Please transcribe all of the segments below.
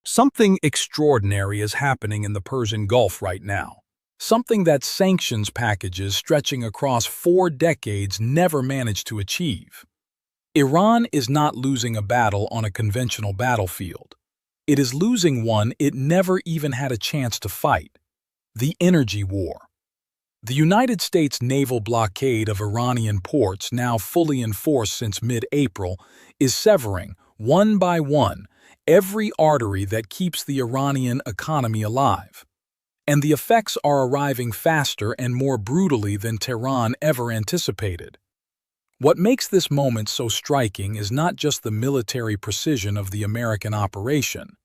Something extraordinary is happening in the Persian Gulf right now. Something that sanctions packages stretching across 4 decades never managed to achieve. Iran is not losing a battle on a conventional battlefield. It is losing one it never even had a chance to fight: the energy war. The United States naval blockade of Iranian ports, now fully in force since mid-April, is severing, one by one, every artery that keeps the Iranian economy alive. And the effects are arriving faster and more brutally than Tehran ever anticipated. What makes this moment so striking is not just the military precision of the American operation.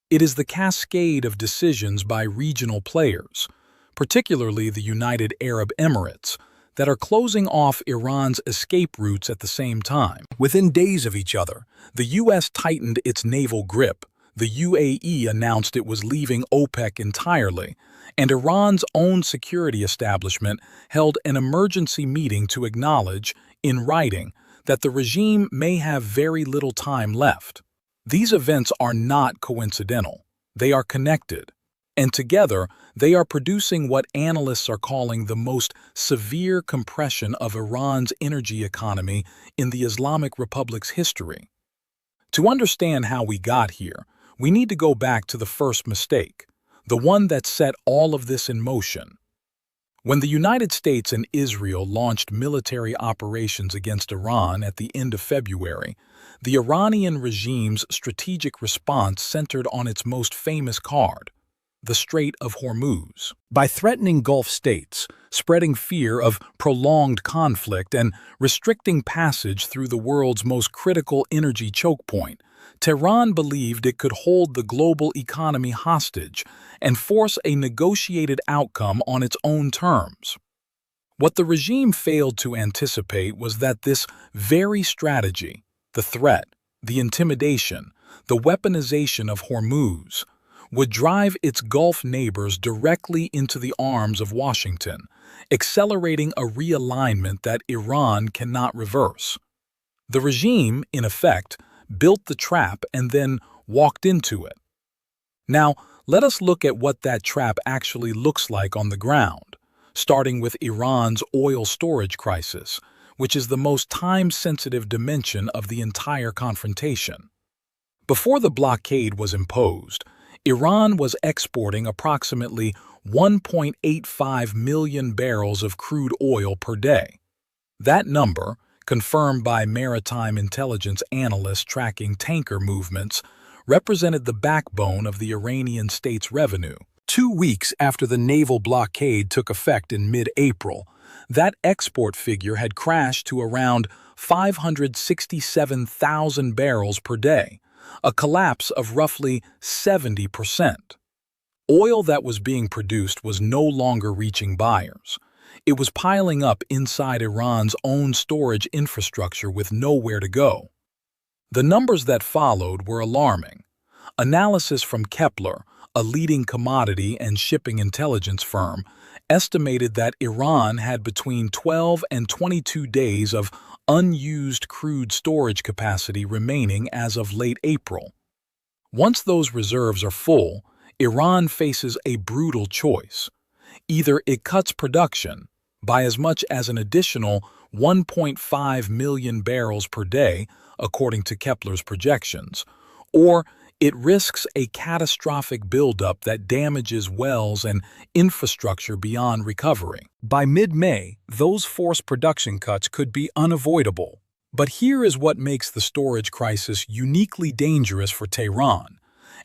It is the cascade of decisions by regional players, particularly the United Arab Emirates, that are closing off Iran's escape routes at the same time. Within days of each other, the U.S. tightened its naval grip, the UAE announced it was leaving OPEC entirely, and Iran's own security establishment held an emergency meeting to acknowledge, in writing, that the regime may have very little time left. These events are not coincidental. They are connected. And together, they are producing what analysts are calling the most severe compression of Iran's energy economy in the Islamic Republic's history. To understand how we got here, we need to go back to the first mistake, the one that set all of this in motion. When the United States and Israel launched military operations against Iran at the end of February, the Iranian regime's strategic response centered on its most famous card: the Strait of Hormuz. By threatening Gulf states, spreading fear of prolonged conflict, and restricting passage through the world's most critical energy choke point, Tehran believed it could hold the global economy hostage and force a negotiated outcome on its own terms. What the regime failed to anticipate was that this very strategy, the threat, the intimidation, the weaponization of Hormuz, would drive its Gulf neighbors directly into the arms of Washington, accelerating a realignment that Iran cannot reverse. The regime, in effect, built the trap and then walked into it. Now, let us look at what that trap actually looks like on the ground, starting with Iran's oil storage crisis, which is the most time-sensitive dimension of the entire confrontation. Before the blockade was imposed, Iran was exporting approximately 1.85 million barrels of crude oil per day. That number, confirmed by maritime intelligence analysts tracking tanker movements, represented the backbone of the Iranian state's revenue. 2 weeks after the naval blockade took effect in mid-April, that export figure had crashed to around 567,000 barrels per day, a collapse of roughly 70%. Oil that was being produced was no longer reaching buyers. It was piling up inside Iran's own storage infrastructure with nowhere to go. The numbers that followed were alarming. Analysis from Kepler, a leading commodity and shipping intelligence firm, estimated that Iran had between 12 and 22 days of unused crude storage capacity remaining as of late April. Once those reserves are full, Iran faces a brutal choice. Either it cuts production by as much as an additional 1.5 million barrels per day, according to Kepler's projections, or it risks a catastrophic buildup that damages wells and infrastructure beyond recovery. By mid-May, those forced production cuts could be unavoidable. But here is what makes the storage crisis uniquely dangerous for Tehran,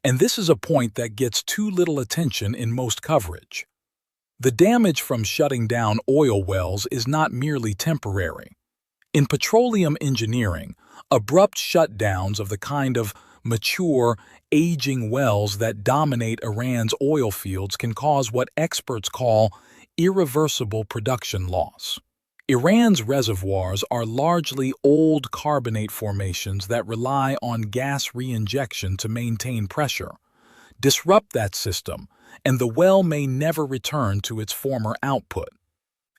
and this is a point that gets too little attention in most coverage. The damage from shutting down oil wells is not merely temporary. In petroleum engineering, abrupt shutdowns of the kind of mature, aging wells that dominate Iran's oil fields can cause what experts call irreversible production loss. Iran's reservoirs are largely old carbonate formations that rely on gas reinjection to maintain pressure. Disrupt that system, and the well may never return to its former output.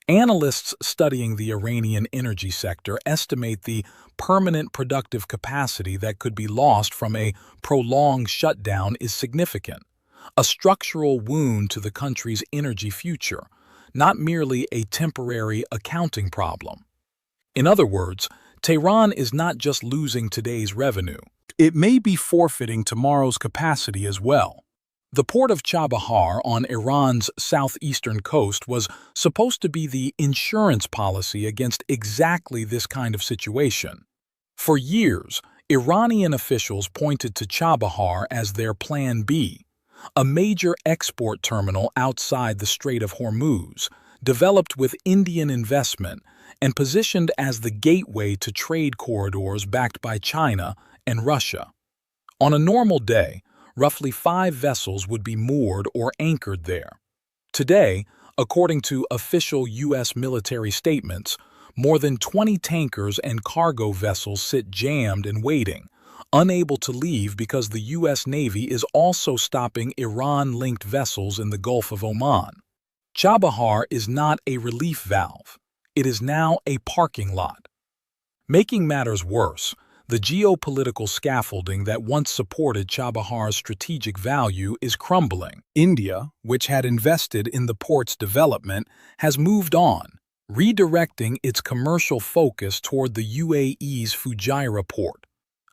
Analysts studying the Iranian energy sector estimate the permanent productive capacity that could be lost from a prolonged shutdown is significant, a structural wound to the country's energy future, not merely a temporary accounting problem. In other words, Tehran is not just losing today's revenue, it may be forfeiting tomorrow's capacity as well. The port of Chabahar on Iran's southeastern coast was supposed to be the insurance policy against exactly this kind of situation. For years, Iranian officials pointed to Chabahar as their Plan B, a major export terminal outside the Strait of Hormuz, developed with Indian investment and positioned as the gateway to trade corridors backed by China and Russia. On a normal day, roughly 5 vessels would be moored or anchored there. Today, according to official U.S. military statements, more than 20 tankers and cargo vessels sit jammed and waiting, unable to leave because the U.S. Navy is also stopping Iran-linked vessels in the Gulf of Oman. Chabahar is not a relief valve. It is now a parking lot. Making matters worse, the geopolitical scaffolding that once supported Chabahar's strategic value is crumbling. India, which had invested in the port's development, has moved on, redirecting its commercial focus toward the UAE's Fujairah port,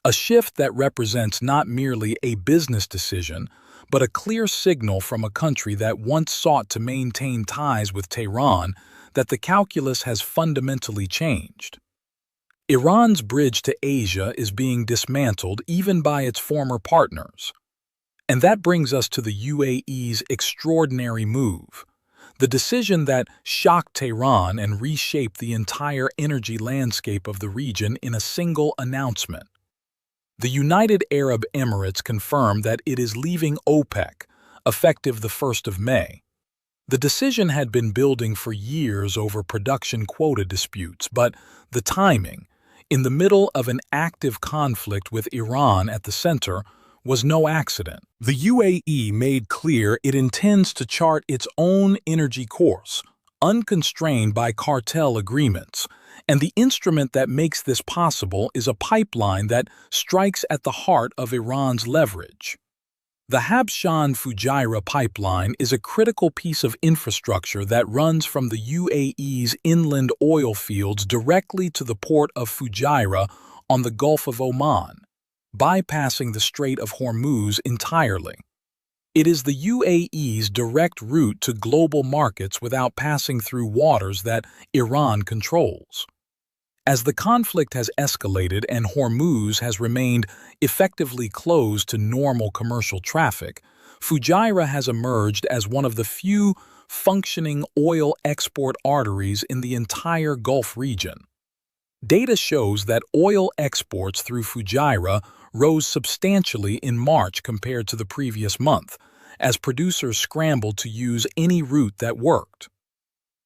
a shift that represents not merely a business decision, but a clear signal from a country that once sought to maintain ties with Tehran that the calculus has fundamentally changed. Iran's bridge to Asia is being dismantled even by its former partners. And that brings us to the UAE's extraordinary move, the decision that shocked Tehran and reshaped the entire energy landscape of the region in a single announcement. The United Arab Emirates confirmed that it is leaving OPEC, effective the 1st of May. The decision had been building for years over production quota disputes, but the timing, in the middle of an active conflict with Iran at the center, was no accident. The UAE made clear it intends to chart its own energy course, unconstrained by cartel agreements, and the instrument that makes this possible is a pipeline that strikes at the heart of Iran's leverage. The Habshan-Fujairah pipeline is a critical piece of infrastructure that runs from the UAE's inland oil fields directly to the port of Fujairah on the Gulf of Oman, bypassing the Strait of Hormuz entirely. It is the UAE's direct route to global markets without passing through waters that Iran controls. As the conflict has escalated and Hormuz has remained effectively closed to normal commercial traffic, Fujairah has emerged as one of the few functioning oil export arteries in the entire Gulf region. Data shows that oil exports through Fujairah rose substantially in March compared to the previous month, as producers scrambled to use any route that worked.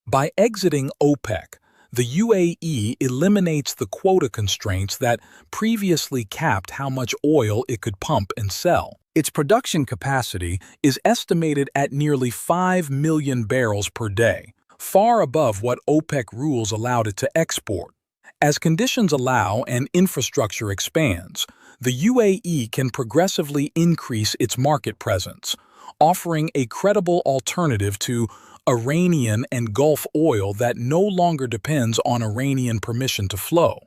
By exiting OPEC, the UAE eliminates the quota constraints that previously capped how much oil it could pump and sell. Its production capacity is estimated at nearly 5 million barrels per day, far above what OPEC rules allowed it to export. As conditions allow and infrastructure expands, the UAE can progressively increase its market presence, offering a credible alternative to Iranian and Gulf oil that no longer depends on Iranian permission to flow.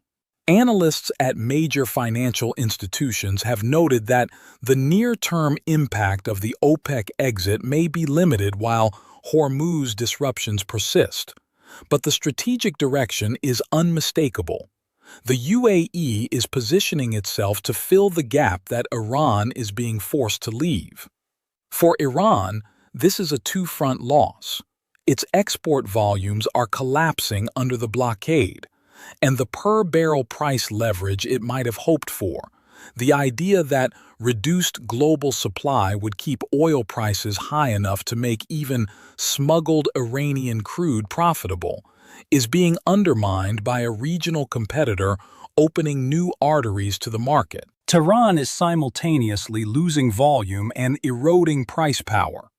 Analysts at major financial institutions have noted that the near-term impact of the OPEC exit may be limited while Hormuz disruptions persist, but the strategic direction is unmistakable. The UAE is positioning itself to fill the gap that Iran is being forced to leave. For Iran, this is a two-front loss. Its export volumes are collapsing under the blockade, and the per-barrel price leverage it might have hoped for, the idea that reduced global supply would keep oil prices high enough to make even smuggled Iranian crude profitable, is being undermined by a regional competitor opening new arteries to the market. Tehran is simultaneously losing volume and eroding price power.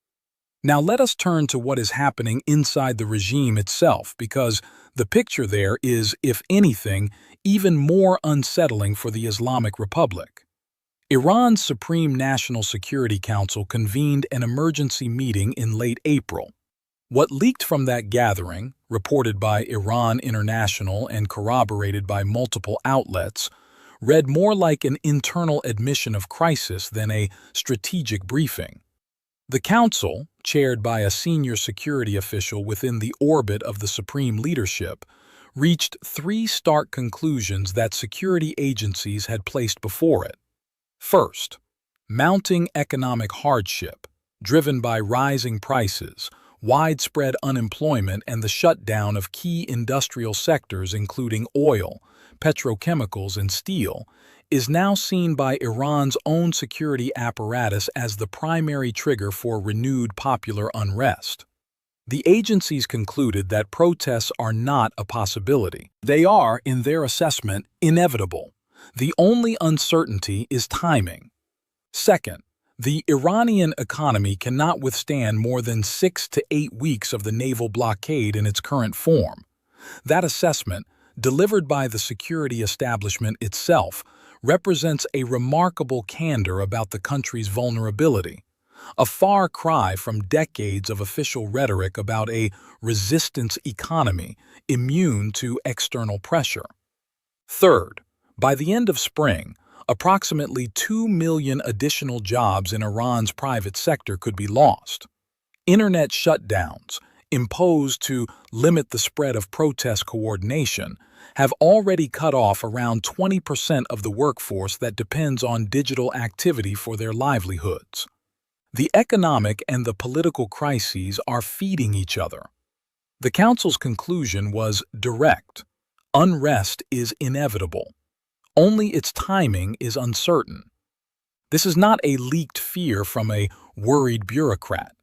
Now let us turn to what is happening inside the regime itself, because the picture there is, if anything, even more unsettling for the Islamic Republic. Iran's Supreme National Security Council convened an emergency meeting in late April. What leaked from that gathering, reported by Iran International and corroborated by multiple outlets, read more like an internal admission of crisis than a strategic briefing. The council, chaired by a senior security official within the orbit of the supreme leadership, reached three stark conclusions that security agencies had placed before it. First, mounting economic hardship, driven by rising prices, widespread unemployment, and the shutdown of key industrial sectors including oil, petrochemicals, and steel, is now seen by Iran's own security apparatus as the primary trigger for renewed popular unrest. The agencies concluded that protests are not a possibility. They are, in their assessment, inevitable. The only uncertainty is timing. Second, the Iranian economy cannot withstand more than 6 to 8 weeks of the naval blockade in its current form. That assessment, delivered by the security establishment itself, represents a remarkable candor about the country's vulnerability, a far cry from decades of official rhetoric about a resistance economy immune to external pressure. Third, by the end of spring, approximately 2 million additional jobs in Iran's private sector could be lost. Internet shutdowns, imposed to limit the spread of protest coordination, have already cut off around 20% of the workforce that depends on digital activity for their livelihoods. The economic and the political crises are feeding each other. The Council's conclusion was direct. Unrest is inevitable. Only its timing is uncertain. This is not a leaked fear from a worried bureaucrat.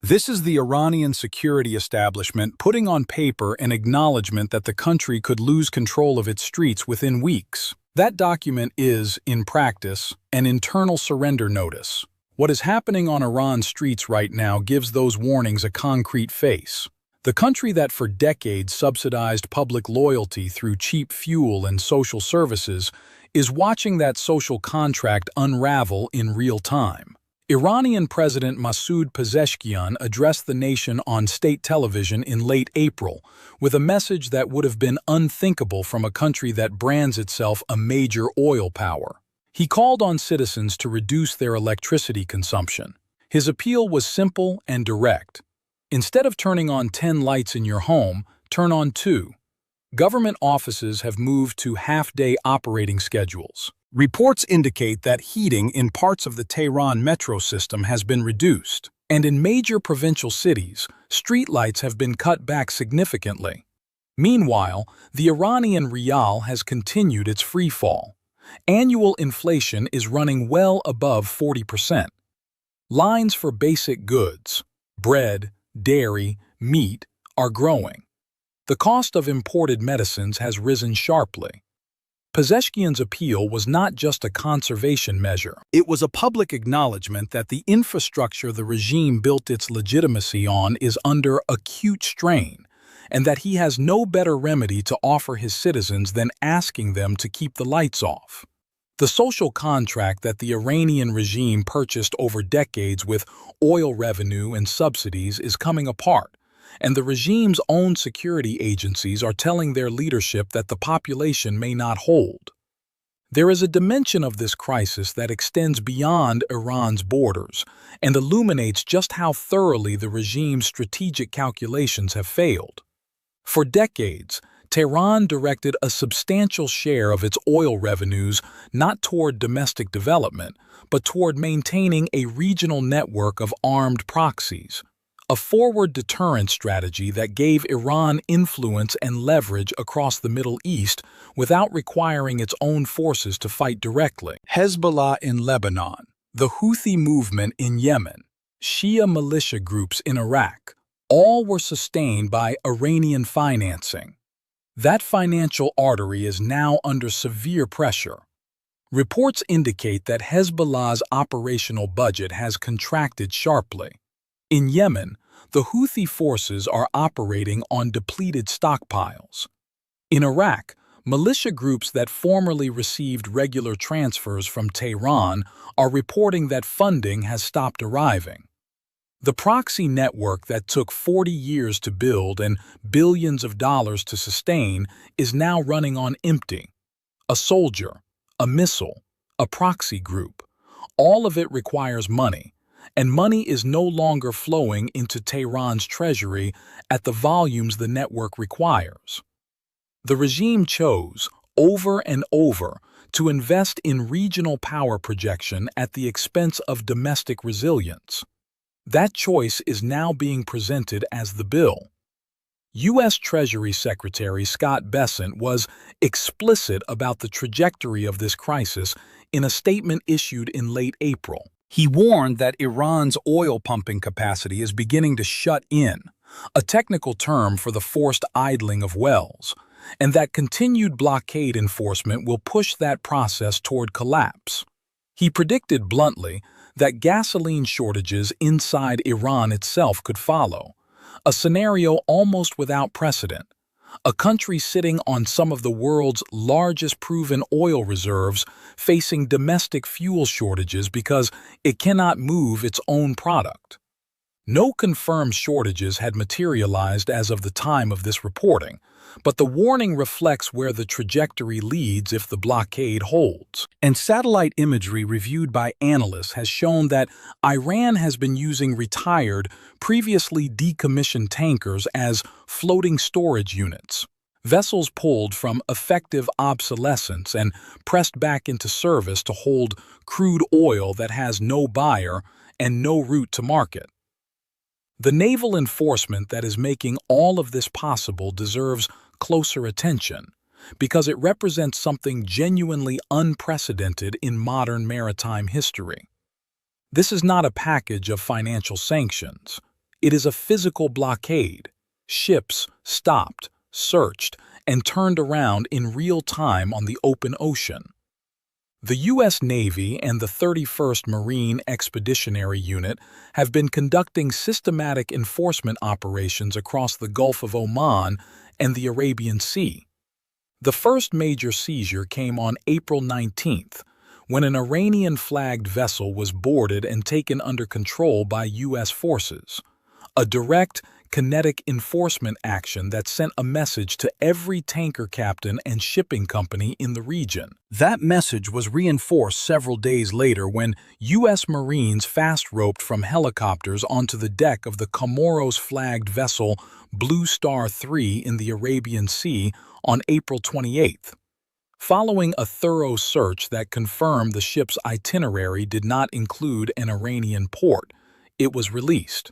This is the Iranian security establishment putting on paper an acknowledgement that the country could lose control of its streets within weeks. That document is, in practice, an internal surrender notice. What is happening on Iran's streets right now gives those warnings a concrete face. The country that for decades subsidized public loyalty through cheap fuel and social services is watching that social contract unravel in real time. Iranian President Masoud Pezeshkian addressed the nation on state television in late April with a message that would have been unthinkable from a country that brands itself a major oil power. He called on citizens to reduce their electricity consumption. His appeal was simple and direct. Instead of turning on 10 lights in your home, turn on 2. Government offices have moved to half-day operating schedules. Reports indicate that heating in parts of the Tehran metro system has been reduced, and in major provincial cities, streetlights have been cut back significantly. Meanwhile, the Iranian rial has continued its free fall. Annual inflation is running well above 40%. Lines for basic goods, bread, dairy, meat, are growing. The cost of imported medicines has risen sharply. Pezeshkian's appeal was not just a conservation measure. It was a public acknowledgement that the infrastructure the regime built its legitimacy on is under acute strain, and that he has no better remedy to offer his citizens than asking them to keep the lights off. The social contract that the Iranian regime purchased over decades with oil revenue and subsidies is coming apart, and the regime's own security agencies are telling their leadership that the population may not hold. There is a dimension of this crisis that extends beyond Iran's borders and illuminates just how thoroughly the regime's strategic calculations have failed. For decades, Tehran directed a substantial share of its oil revenues not toward domestic development, but toward maintaining a regional network of armed proxies, a forward deterrence strategy that gave Iran influence and leverage across the Middle East without requiring its own forces to fight directly. Hezbollah in Lebanon, the Houthi movement in Yemen, Shia militia groups in Iraq, all were sustained by Iranian financing. That financial artery is now under severe pressure. Reports indicate that Hezbollah's operational budget has contracted sharply. In Yemen, the Houthi forces are operating on depleted stockpiles. In Iraq, militia groups that formerly received regular transfers from Tehran are reporting that funding has stopped arriving. The proxy network that took 40 years to build and billions of dollars to sustain is now running on empty. A soldier, a missile, a proxy group. All of it requires money, and money is no longer flowing into Tehran's treasury at the volumes the network requires. The regime chose, over and over, to invest in regional power projection at the expense of domestic resilience. That choice is now being presented as the bill. U.S. Treasury Secretary Scott Bessent was explicit about the trajectory of this crisis in a statement issued in late April. He warned that Iran's oil pumping capacity is beginning to shut in, a technical term for the forced idling of wells, and that continued blockade enforcement will push that process toward collapse. He predicted bluntly that gasoline shortages inside Iran itself could follow, a scenario almost without precedent. A country sitting on some of the world's largest proven oil reserves facing domestic fuel shortages because it cannot move its own product. No confirmed shortages had materialized as of the time of this reporting, but the warning reflects where the trajectory leads if the blockade holds. And satellite imagery reviewed by analysts has shown that Iran has been using retired, previously decommissioned tankers as floating storage units. Vessels pulled from effective obsolescence and pressed back into service to hold crude oil that has no buyer and no route to market. The naval enforcement that is making all of this possible deserves closer attention because it represents something genuinely unprecedented in modern maritime history. This is not a package of financial sanctions. It is a physical blockade. Ships stopped, searched, and turned around in real time on the open ocean. The U.S. Navy and the 31st Marine Expeditionary Unit have been conducting systematic enforcement operations across the Gulf of Oman and the Arabian Sea. The first major seizure came on April 19th, when an Iranian-flagged vessel was boarded and taken under control by U.S. forces. A direct, kinetic enforcement action that sent a message to every tanker captain and shipping company in the region. That message was reinforced several days later when U.S. Marines fast-roped from helicopters onto the deck of the Comoros-flagged vessel Blue Star 3 in the Arabian Sea on April 28th. Following a thorough search that confirmed the ship's itinerary did not include an Iranian port, it was released.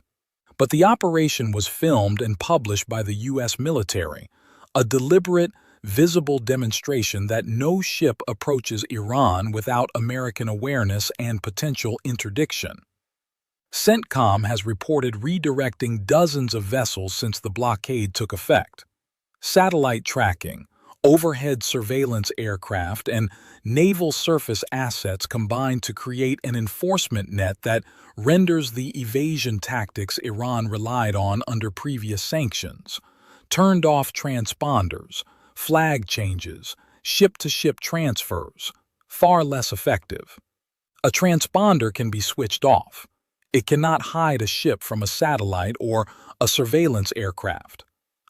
But the operation was filmed and published by the U.S. military, a deliberate, visible demonstration that no ship approaches Iran without American awareness and potential interdiction. CENTCOM has reported redirecting dozens of vessels since the blockade took effect. Satellite tracking, overhead surveillance aircraft, and naval surface assets combine to create an enforcement net that renders the evasion tactics Iran relied on under previous sanctions. Turned-off transponders, flag changes, ship-to-ship transfers, far less effective. A transponder can be switched off. It cannot hide a ship from a satellite or a surveillance aircraft.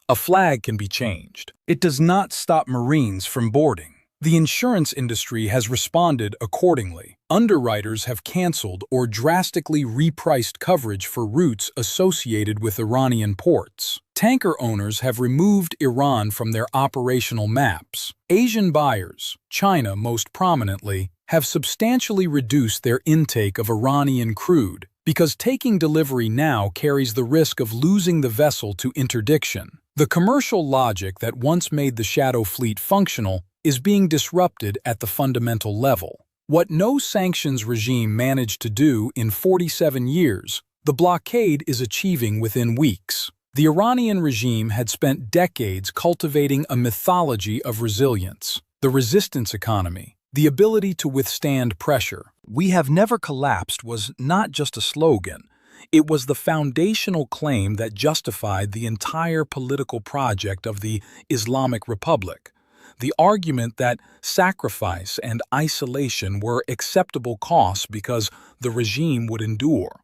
A flag can be changed. It does not stop Marines from boarding. The insurance industry has responded accordingly. Underwriters have canceled or drastically repriced coverage for routes associated with Iranian ports. Tanker owners have removed Iran from their operational maps. Asian buyers, China most prominently, have substantially reduced their intake of Iranian crude because taking delivery now carries the risk of losing the vessel to interdiction. The commercial logic that once made the Shadow Fleet functional is being disrupted at the fundamental level. What no sanctions regime managed to do in 47 years, the blockade is achieving within weeks. The Iranian regime had spent decades cultivating a mythology of resilience, the resistance economy, the ability to withstand pressure. "We have never collapsed" was not just a slogan. It was the foundational claim that justified the entire political project of the Islamic Republic. The argument that sacrifice and isolation were acceptable costs because the regime would endure.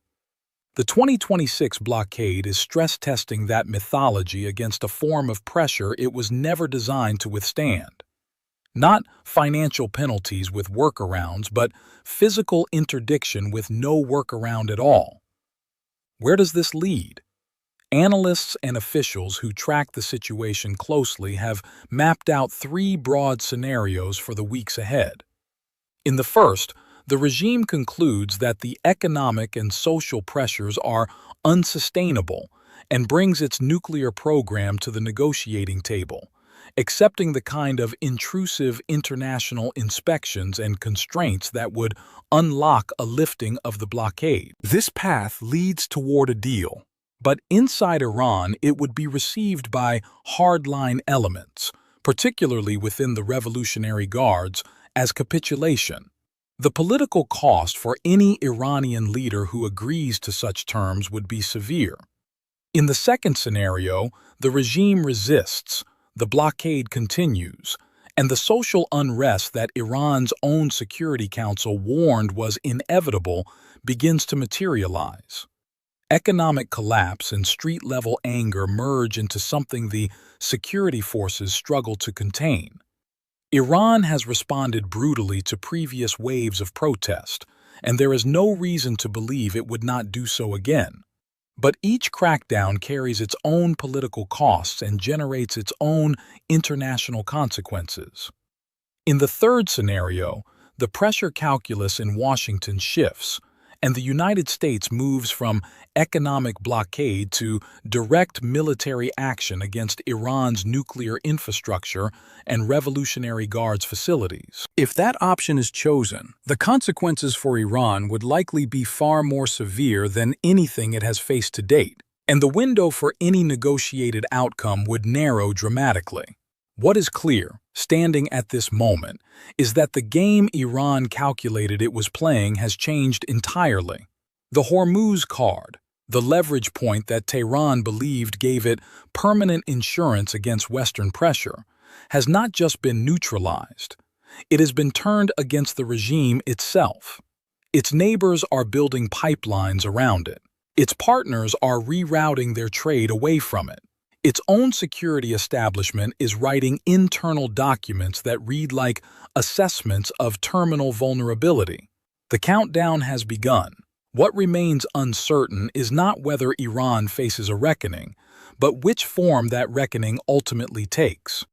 The 2026 blockade is stress-testing that mythology against a form of pressure it was never designed to withstand. Not financial penalties with workarounds, but physical interdiction with no workaround at all. Where does this lead? Analysts and officials who track the situation closely have mapped out three broad scenarios for the weeks ahead. In the first, the regime concludes that the economic and social pressures are unsustainable and brings its nuclear program to the negotiating table, accepting the kind of intrusive international inspections and constraints that would unlock a lifting of the blockade. This path leads toward a deal, but inside Iran it would be received by hardline elements, particularly within the Revolutionary Guards, as capitulation. The political cost for any Iranian leader who agrees to such terms would be severe. In the second scenario, the regime resists, the blockade continues, and the social unrest that Iran's own Security Council warned was inevitable begins to materialize. Economic collapse and street-level anger merge into something the security forces struggle to contain. Iran has responded brutally to previous waves of protest, and there is no reason to believe it would not do so again. But each crackdown carries its own political costs and generates its own international consequences. In the third scenario, the pressure calculus in Washington shifts, and the United States moves from economic blockade to direct military action against Iran's nuclear infrastructure and Revolutionary Guards facilities. If that option is chosen, the consequences for Iran would likely be far more severe than anything it has faced to date, and the window for any negotiated outcome would narrow dramatically. What is clear, standing at this moment, is that the game Iran calculated it was playing has changed entirely. The Hormuz card, the leverage point that Tehran believed gave it permanent insurance against Western pressure, has not just been neutralized. It has been turned against the regime itself. Its neighbors are building pipelines around it. Its partners are rerouting their trade away from it. Its own security establishment is writing internal documents that read like assessments of terminal vulnerability. The countdown has begun. What remains uncertain is not whether Iran faces a reckoning, but which form that reckoning ultimately takes.